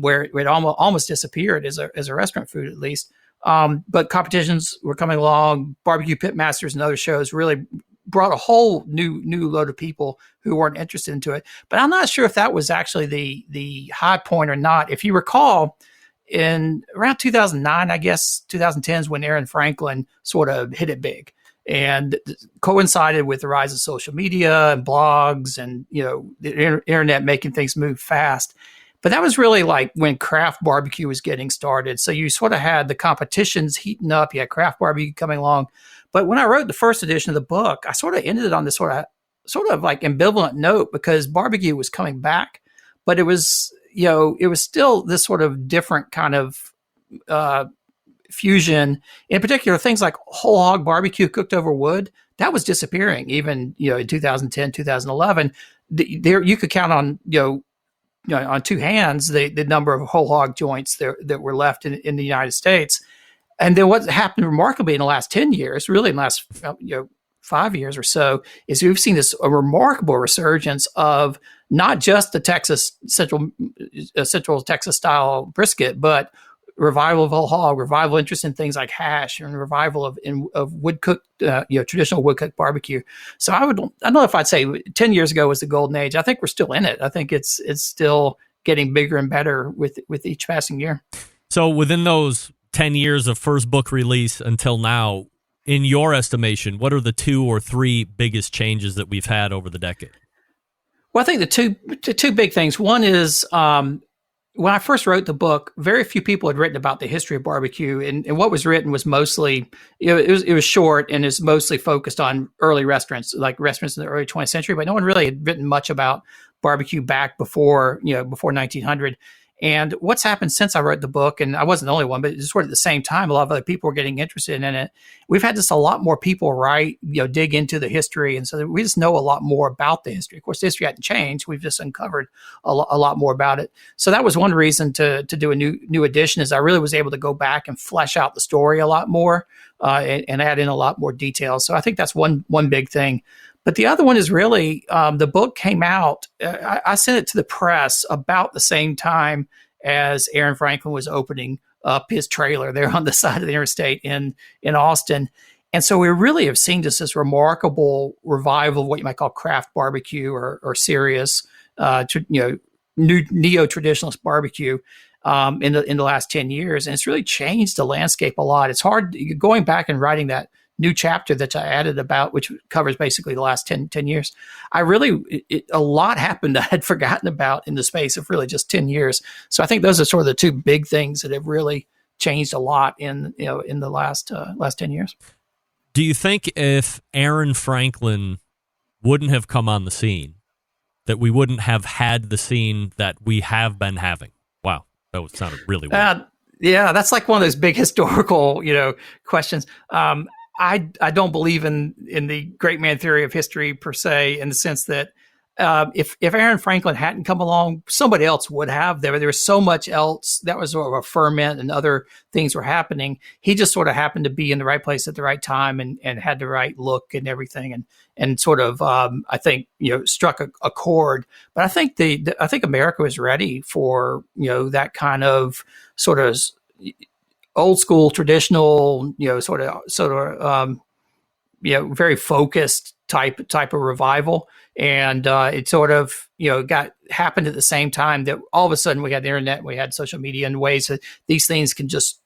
where it almost disappeared as a restaurant food, at least. But competitions were coming along. Barbecue Pitmasters and other shows really brought a whole new load of people who weren't interested into it. But I'm not sure if that was actually the high point or not. If you recall, in around 2009, I guess 2010 is when Aaron Franklin sort of hit it big. And coincided with the rise of social media and blogs and, the internet making things move fast. But that was really like when craft barbecue was getting started. So you sort of had the competitions heating up. You had craft barbecue coming along. But when I wrote the first edition of the book, I sort of ended it on this sort of like ambivalent note because barbecue was coming back, but it was still this sort of different kind of, fusion. In particular, things like whole hog barbecue cooked over wood, that was disappearing even in 2010, 2011. There you could count on on 2 hands the number of whole hog joints that were left in the United States. And then what happened remarkably in the last 10 years, really in the last 5 years or so, is we've seen a remarkable resurgence of not just the central Texas style brisket, but revival of whole hog, revival interest in things like hash, and revival of wood cooked, traditional wood cooked barbecue. So I don't know if I'd say 10 years ago was the golden age. I think we're still in it. I think it's still getting bigger and better with each passing year. So within those 10 years of first book release until now, in your estimation, what are the 2 or 3 biggest changes that we've had over the decade? Well, I think the two big things. One is, when I first wrote the book, very few people had written about the history of barbecue, and what was written was mostly, it was short and is mostly focused on early restaurants, like restaurants in the early 20th century, but no one really had written much about barbecue back before 1900. And what's happened since I wrote the book, and I wasn't the only one, but it's sort of at the same time, a lot of other people were getting interested in it. We've had just a lot more people write, dig into the history. And so we just know a lot more about the history. Of course, the history hadn't changed. We've just uncovered a lot more about it. So that was one reason to do a new edition, is I really was able to go back and flesh out the story a lot more and add in a lot more details. So I think that's one big thing. But the other one is really, the book came out, I sent it to the press about the same time as Aaron Franklin was opening up his trailer there on the side of the interstate in Austin. And so we really have seen just this remarkable revival of what you might call craft barbecue or serious, new neo-traditionalist barbecue in the last 10 years. And it's really changed the landscape a lot. It's hard going back and writing that new chapter that I added about, which covers basically the last 10 years. A lot happened I had forgotten about in the space of really just 10 years. So I think those are sort of the two big things that have really changed a lot in the last 10 years. Do you think if Aaron Franklin wouldn't have come on the scene, that we wouldn't have had the scene that we have been having? Wow, that sounded really weird. Yeah, that's like one of those big historical, questions. I don't believe in the great man theory of history per se, in the sense that if Aaron Franklin hadn't come along, somebody else would have. There was so much else that was sort of a ferment, and other things were happening. He just sort of happened to be in the right place at the right time, and had the right look and everything, and sort of I think struck a chord. But I think I think America was ready for that kind of sort of old school, traditional, sort of very focused type of revival. And it sort of, happened at the same time that all of a sudden we had the internet, we had social media, and ways that these things can just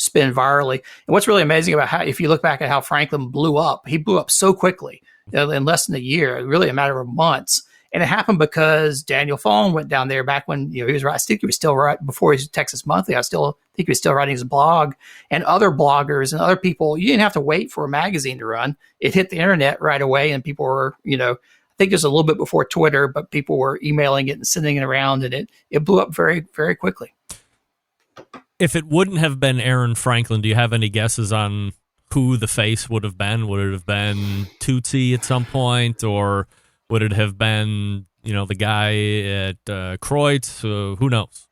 spin virally. And what's really amazing about if you look back at how Franklin blew up, he blew up so quickly in less than a year, really a matter of months. And it happened because Daniel Fong went down there back when he was right. I think he was still right before he was Texas Monthly. I think he was still writing his blog, and other bloggers and other people. You didn't have to wait for a magazine to run; it hit the internet right away, and people were, I think it was a little bit before Twitter, but people were emailing it and sending it around, and it blew up very, very quickly. If it wouldn't have been Aaron Franklin, do you have any guesses on who the face would have been? Would it have been Tootsie at some point, or would it have been, the guy at Kreutz? Who knows?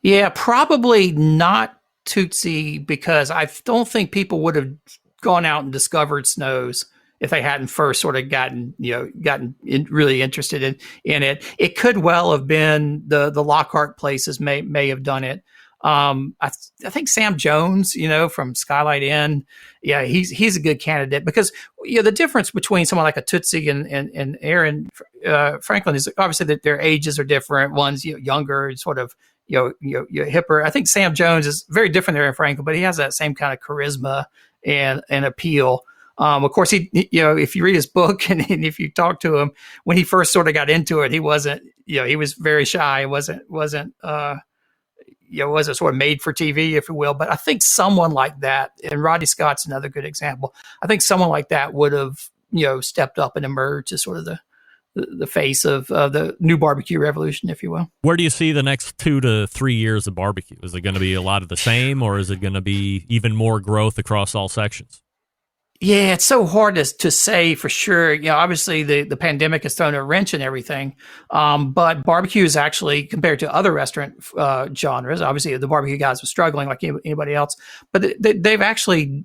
Yeah, probably not Tootsie, because I don't think people would have gone out and discovered Snow's if they hadn't first sort of gotten really interested in it. It could well have been the Lockhart places may have done it. I think Sam Jones, from Skylight Inn, yeah, he's a good candidate, because the difference between someone like a Tootsie and Aaron Franklin is obviously that their ages are different. One's younger, sort of hipper. I think Sam Jones is very different than Aaron Franklin, but he has that same kind of charisma and appeal. Of course, he if you read his book and if you talk to him, when he first sort of got into it, he wasn't, he was very shy. Wasn't sort of made for TV, if you will. But I think someone like that, and Rodney Scott's another good example, I think someone like that would have, stepped up and emerged as sort of the face of the new barbecue revolution, if you will. Where do you see the next 2 to 3 years of barbecue? Is it going to be a lot of the same, or is it going to be even more growth across all sections? Yeah, it's so hard to say for sure. Obviously the pandemic has thrown a wrench in everything. But barbecue is actually, compared to other restaurant genres, obviously the barbecue guys were struggling like anybody else, but they've actually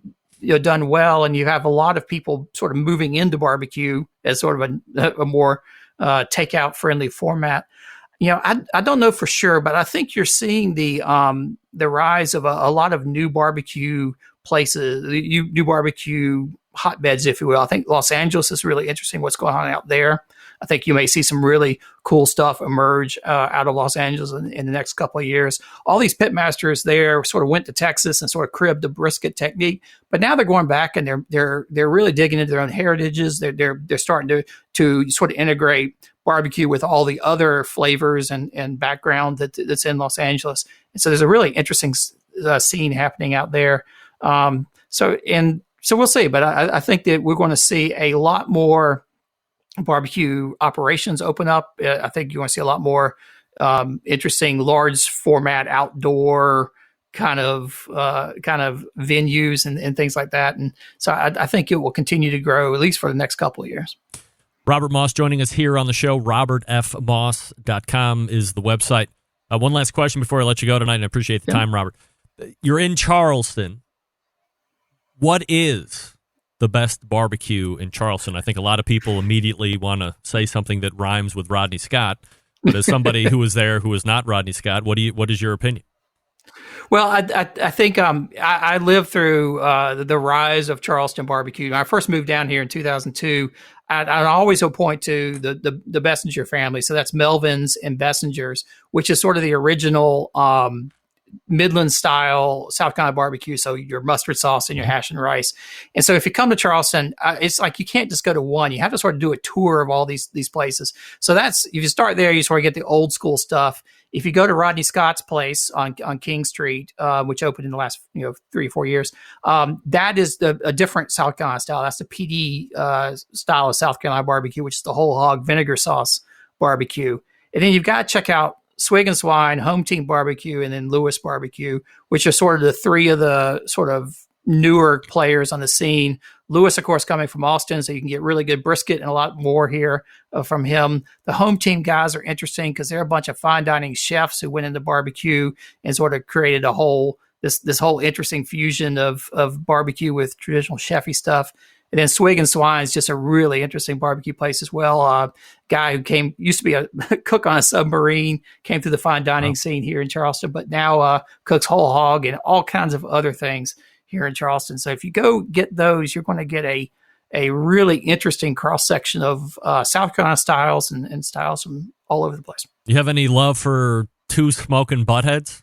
done well. And you have a lot of people sort of moving into barbecue as sort of a more takeout friendly format. I don't know for sure, but I think you're seeing the rise of a lot of new barbecue places, new barbecue hotbeds, if you will. I think Los Angeles is really interesting what's going on out there. I think you may see some really cool stuff emerge out of Los Angeles in the next couple of years. All these pit masters there sort of went to Texas and sort of cribbed the brisket technique, but now they're going back and they're really digging into their own heritages. They're starting to sort of integrate barbecue with all the other flavors and background that's in Los Angeles. And so there's a really interesting scene happening out there. So we'll see, but I think that we're going to see a lot more barbecue operations open up. I think you're going to see a lot more interesting large format outdoor kind of venues and things like that. And so I think it will continue to grow at least for the next couple of years. Robert Moss joining us here on the show. RobertFMoss.com is the website. One last question before I let you go tonight, and I appreciate the time, Robert. You're in Charleston. What is the best barbecue in Charleston? I think a lot of people immediately want to say something that rhymes with Rodney Scott. But as somebody who was there who is not Rodney Scott, what is your opinion? Well, I think I lived through the rise of Charleston barbecue. When I first moved down here in 2002, I always will point to the Bessinger family. So that's Melvin's and Bessinger's, which is sort of the original Midland style South Carolina barbecue. So your mustard sauce and your hash and rice. And so if you come to Charleston, it's like you can't just go to one. You have to sort of do a tour of all these places. So that's, if you start there, you sort of get the old school stuff. If you go to Rodney Scott's place on King Street, which opened in the last 3 or 4 years, that is a different South Carolina style. That's the PD style of South Carolina barbecue, which is the whole hog vinegar sauce barbecue. And then you've got to check out Swig and Swine, Home Team Barbecue, and then Lewis Barbecue, which are sort of the three of the sort of newer players on the scene. Lewis, of course, coming from Austin, so you can get really good brisket and a lot more here from him. The Home Team guys are interesting because they're a bunch of fine dining chefs who went into barbecue and sort of created a whole this whole interesting fusion of barbecue with traditional chefy stuff. And then Swig and Swine is just a really interesting barbecue place as well. Guy who used to be a cook on a submarine, came through the fine dining scene here in Charleston, but now cooks whole hog and all kinds of other things here in Charleston. So if you go get those, you're going to get a really interesting cross section of South Carolina styles and styles from all over the place. You have any love for Two Smoking Buttheads?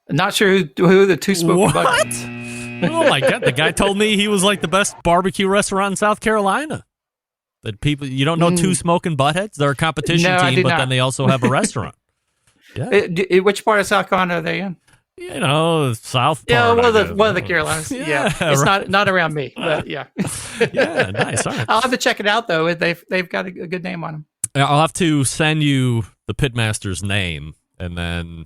Not sure who the Two Smoking Buttheads. Oh my God! The guy told me he was like the best barbecue restaurant in South Carolina. That people, you don't know Two Smoking Buttheads? They're a competition team, but then they also have a restaurant. Yeah. Which part of South Carolina are they in? South part. Yeah, one of the Carolinas. Yeah, it's not around me, but yeah. Yeah, nice. All right. I'll have to check it out though. They've got a good name on them. I'll have to send you the pitmaster's name, and then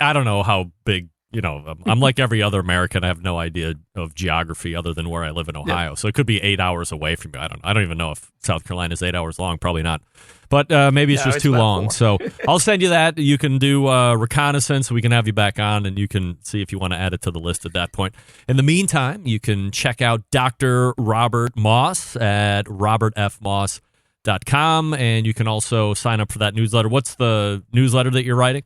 I don't know how big. I'm like every other American. I have no idea of geography other than where I live in Ohio. Yeah. So it could be 8 hours away from me. I don't even know if South Carolina is 8 hours long. Probably not. But maybe it's just too long. 4. So I'll send you that. You can do reconnaissance. We can have you back on, and you can see if you want to add it to the list at that point. In the meantime, you can check out Dr. Robert Moss at robertfmoss.com, and you can also sign up for that newsletter. What's the newsletter that you're writing?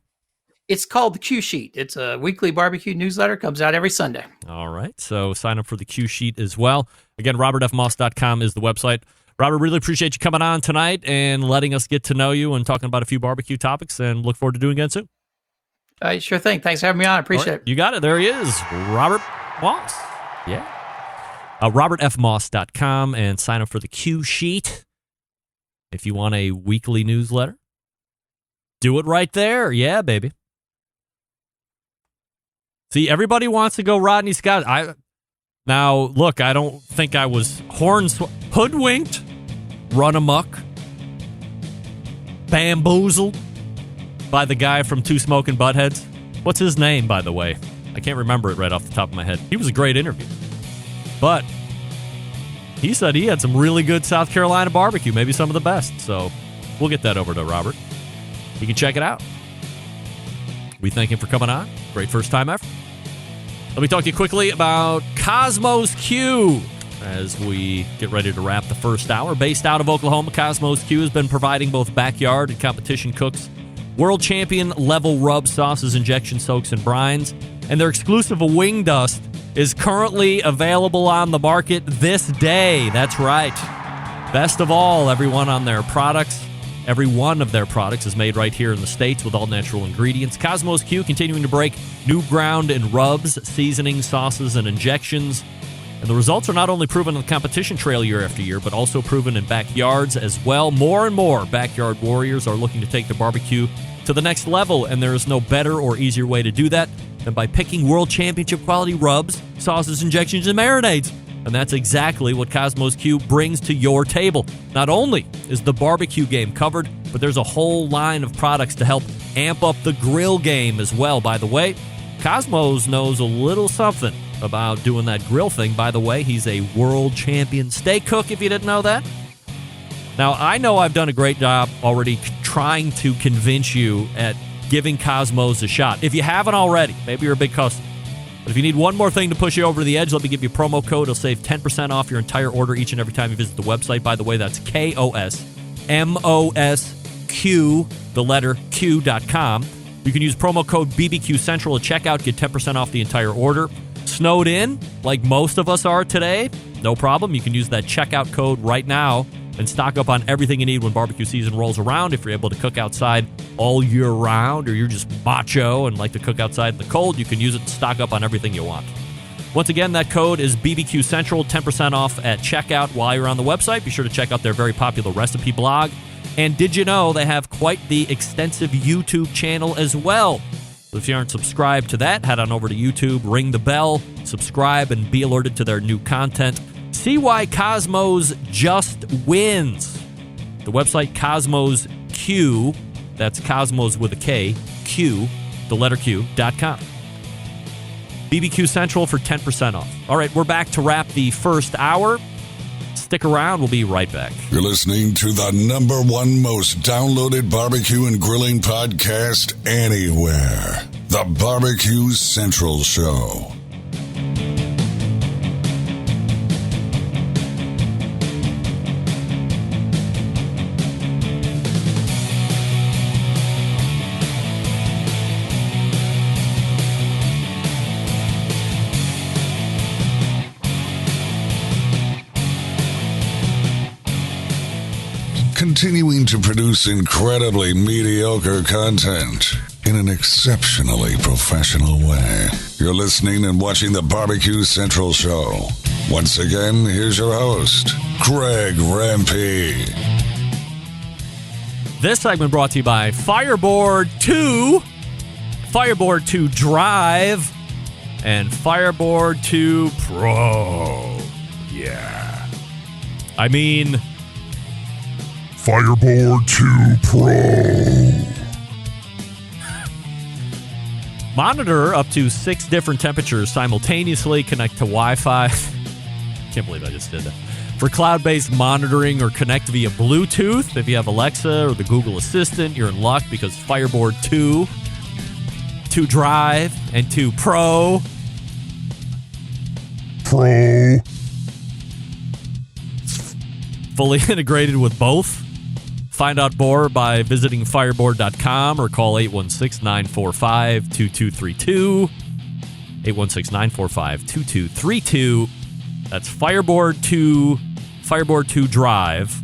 It's called the Q Sheet. It's a weekly barbecue newsletter. Comes out every Sunday. All right. So sign up for the Q Sheet as well. Again, robertfmoss.com is the website. Robert, really appreciate you coming on tonight and letting us get to know you and talking about a few barbecue topics, and look forward to doing it again soon. Sure thing. Thanks for having me on. I appreciate it. You got it. There he is, Robert Moss. Yeah. robertfmoss.com, and sign up for the Q Sheet if you want a weekly newsletter. Do it right there. Yeah, baby. See, everybody wants to go Rodney Scott. Now, look, I don't think I was hoodwinked, run amok, bamboozled by the guy from Two Smoking Buttheads. What's his name, by the way? I can't remember it right off the top of my head. He was a great interview. But he said he had some really good South Carolina barbecue, maybe some of the best. So we'll get that over to Robert. You can check it out. We thank him for coming on. Great first time ever. Let me talk to you quickly about Cosmos Q as we get ready to wrap the first hour. Based out of Oklahoma, Cosmos Q has been providing both backyard and competition cooks world champion level rub sauces, injection soaks, and brines. And their exclusive Wing Dust is currently available on the market this day. That's right. Best of all, every one of their products is made right here in the States with all natural ingredients. Cosmos Q continuing to break new ground in rubs, seasonings, sauces, and injections. And the results are not only proven on the competition trail year after year, but also proven in backyards as well. More and more backyard warriors are looking to take their barbecue to the next level, and there is no better or easier way to do that than by picking world championship quality rubs, sauces, injections, and marinades. And that's exactly what Cosmos Q brings to your table. Not only is the barbecue game covered, but there's a whole line of products to help amp up the grill game as well. By the way, Cosmos knows a little something about doing that grill thing. By the way, he's a world champion steak cook, if you didn't know that. Now, I know I've done a great job already trying to convince you at giving Cosmos a shot. If you haven't already, maybe you're a big customer. But if you need one more thing to push you over the edge, let me give you a promo code. It'll save 10% off your entire order each and every time you visit the website. By the way, that's KOSMOSQ, the letter Q.com. You can use promo code BBQ Central at checkout, get 10% off the entire order. Snowed in, like most of us are today, no problem. You can use that checkout code right now and stock up on everything you need when barbecue season rolls around. If you're able to cook outside all year round, or you're just macho and like to cook outside in the cold, you can use it to stock up on everything you want. Once again, that code is BBQ Central, 10% off at checkout while you're on the website. Be sure to check out their very popular recipe blog. And did you know they have quite the extensive YouTube channel as well? So if you aren't subscribed to that, head on over to YouTube, ring the bell, subscribe, and be alerted to their new content. See why Cosmos just wins. The website Cosmos Q, that's Cosmos with a K, Q, the letter Q.com. BBQ Central for 10% off. All right, we're back to wrap the first hour. Stick around. We'll be right back. You're listening to the #1 most downloaded barbecue and grilling podcast anywhere. The BBQ Central Show. Continuing to produce incredibly mediocre content in an exceptionally professional way. You're listening and watching the BBQ Central Show. Once again, here's your host, Greg Rempe. This segment brought to you by Fireboard 2, Fireboard 2 Drive, and Fireboard 2 Pro. Yeah. I mean, Fireboard 2 Pro. Monitor up to 6 different temperatures simultaneously, connect to Wi-Fi. Can't believe I just did that. For cloud-based monitoring, or connect via Bluetooth. If you have Alexa or the Google Assistant, you're in luck because Fireboard 2, 2 Drive, and 2 Pro. Fully integrated with both. Find out more by visiting fireboard.com or call 816-945-2232. 816-945-2232. That's Fireboard 2, Fireboard 2 Drive,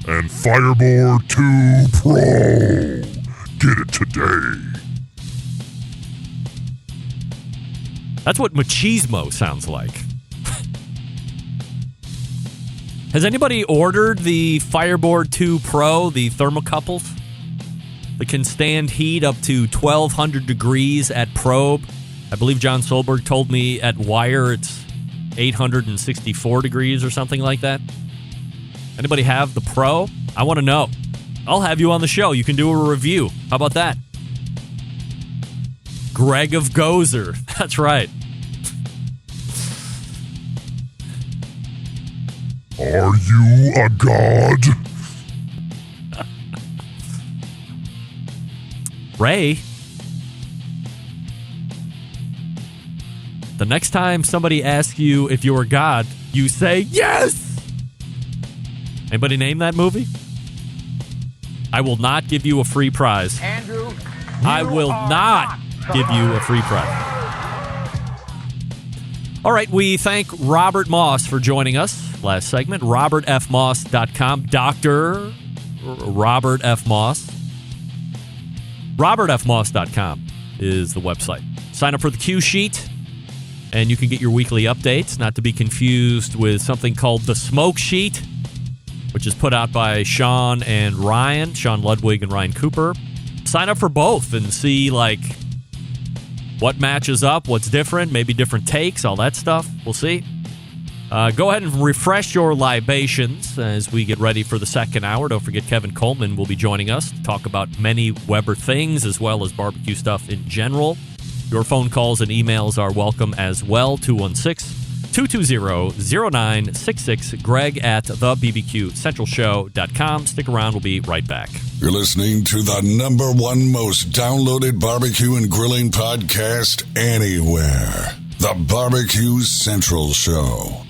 and Fireboard 2 Pro. Get it today. That's what machismo sounds like. Has anybody ordered the Fireboard 2 Pro, the thermocouples? That can stand heat up to 1,200 degrees at probe. I believe John Solberg told me at wire it's 864 degrees or something like that. Anybody have the Pro? I want to know. I'll have you on the show. You can do a review. How about that? Greg of Gozer. That's right. Are you a god? Ray, the next time somebody asks you if you're a god, you say yes! Anybody name that movie? I will not give you a free prize. Andrew, I will not give you a free prize. All right, we thank Robert Moss for joining us last segment. RobertFMoss.com. Dr. Robert F. Moss. RobertFMoss.com is the website. Sign up for the Q Sheet, and you can get your weekly updates, not to be confused with something called the Smoke Sheet, which is put out by Sean and Ryan, Sean Ludwig and Ryan Cooper. Sign up for both and see, like, what matches up, what's different, maybe different takes, all that stuff. We'll see. Go ahead and refresh your libations as we get ready for the second hour. Don't forget Kevin Coleman will be joining us to talk about many Weber things as well as barbecue stuff in general. Your phone calls and emails are welcome as well. 216-220-0966. Greg at thebbqcentralshow.com. Stick around. We'll be right back. You're listening to the #1 most downloaded barbecue and grilling podcast anywhere. The BBQ Central Show.